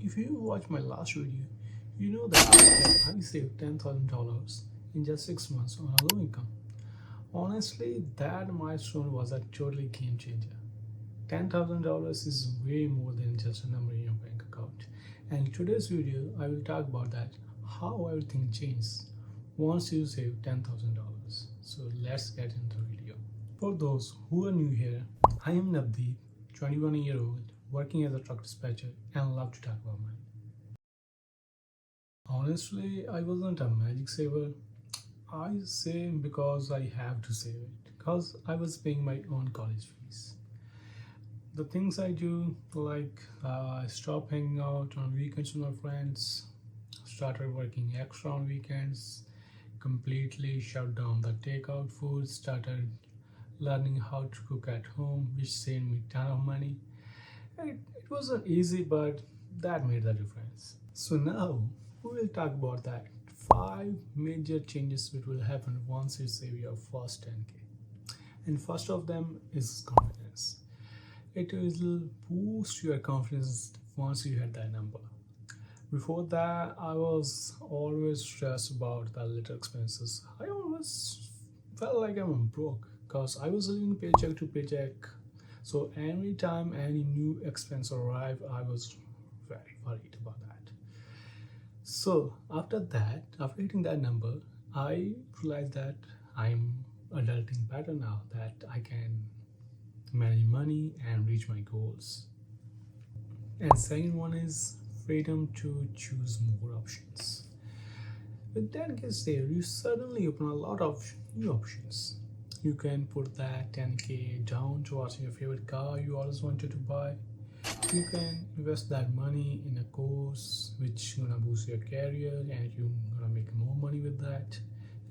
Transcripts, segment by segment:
If you watch my last video, you know that I saved $10,000 in just 6 months on a low income. Honestly, that milestone was a totally game changer. $10,000 is way more than just a number in your bank account. And in today's video, I will talk about that how everything changed once you save $10,000. So let's get into the video. For those who are new here, I am Navdeep, 21-year-old, working as a truck dispatcher and love to talk about money. Honestly, I wasn't a magic saver. I save because I have to save it because I was paying my own college fees. The things I do, like I stopped hanging out on weekends with my friends, started working extra on weekends, completely shut down the takeout food, started learning how to cook at home, which saved me a ton of money. It wasn't easy, but that made the difference. So now we will talk about that 5 major changes which will happen once you save your first 10k. And first of them is confidence. It will boost your confidence once you hit that number. Before that, I was always stressed about the little expenses. I always felt like I'm broke because I was living paycheck to paycheck. So every time any new expense arrived, I was very worried about that. So after hitting that number, I realized that I'm adulting better now, that I can manage money and reach my goals. And second one is freedom to choose more options. With 10k saved, you suddenly open a lot of new options. You can put that 10k down towards your favorite car you always wanted to buy. You can invest that money in a course which gonna boost your career and you're gonna make more money with that.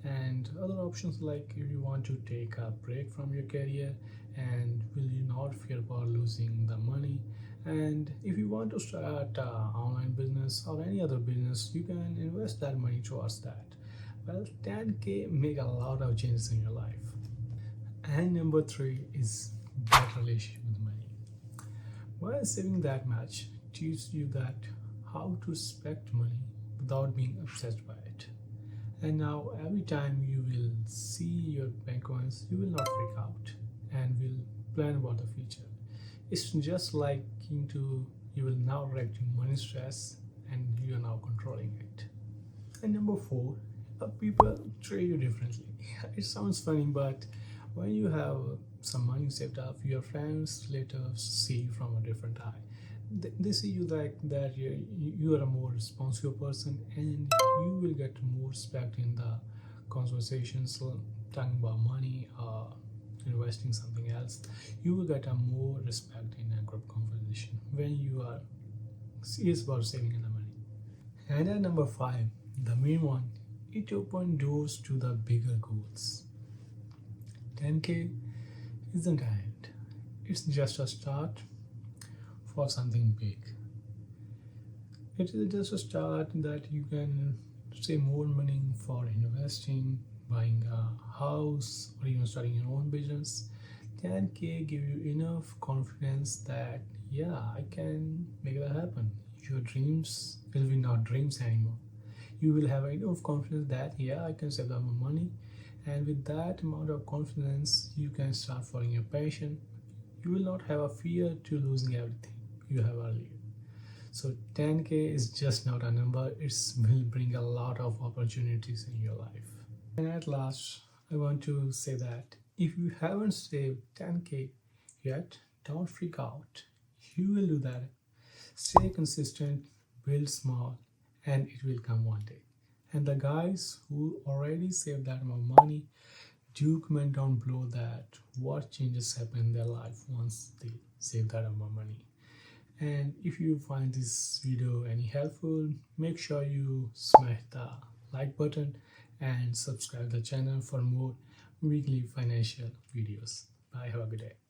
And other options, like if you want to take a break from your career and will you not fear about losing the money, and if you want to start an online business or any other business, you can invest that money towards that. Well, 10k make a lot of changes in your life. And number 3 is better relationship with money. While saving that much teaches you that how to respect money without being obsessed by it. And now every time you will see your bank coins, you will not freak out and will plan about the future. It's just like you will now react to money stress and you are now controlling it. And number 4, people treat you differently. It sounds funny, but when you have some money saved up, your friends later see you from a different eye. They see you like that you are a more responsible person and you will get more respect in the conversations talking about money or investing something else. You will get a more respect in a group conversation when you are serious about saving the money. And at number 5, the main one, it opens doors to the bigger goals. 10k isn't an end, it's just a start for something big. It is just a start that you can save more money for investing, buying a house, or even starting your own business. 10k give you enough confidence that yeah, I can make that happen. Your dreams will be not dreams anymore. You will have enough confidence that yeah, I can save that money, and with that amount of confidence you can start following your passion. You will not have a fear to losing everything you have earlier. So 10k is just not a number, it will bring a lot of opportunities in your life. And at last, I want to say that if you haven't saved 10k yet, don't freak out. You will do that. Stay consistent, build small, and it will come one day. And the guys who already saved that amount of money, do comment down below that what changes happen in their life once they save that amount of money. And if you find this video any helpful, make sure you smash the like button and subscribe the channel for more weekly financial videos. Bye, have a good day.